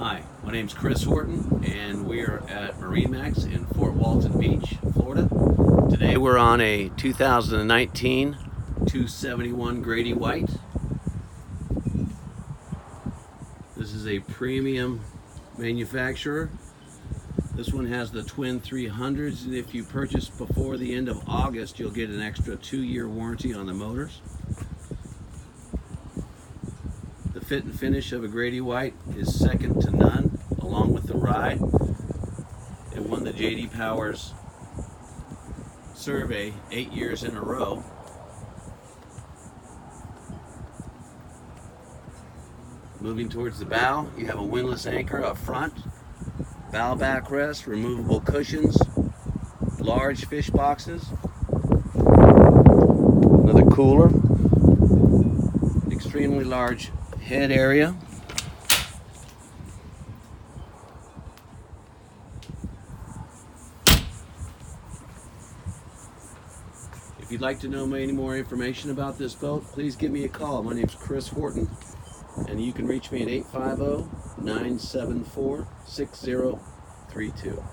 Hi, my name's Chris Horton, and we're at MarineMax in Fort Walton Beach, Florida. Today we're on a 2019 271 Grady-White. This is a premium manufacturer. This one has the twin 300s, and if you purchase before the end of August, you'll get an extra 2-year warranty on the motors. The fit and finish of a Grady-White is second to none, along with the ride. It won the J.D. Powers survey 8 years in a row. Moving towards the bow, you have a windlass anchor up front, bow backrest, removable cushions, large fish boxes, another cooler, extremely large head area. If you'd like to know any more information about this boat, please give me a call. My name's Chris Horton, and you can reach me at 850-974-6032.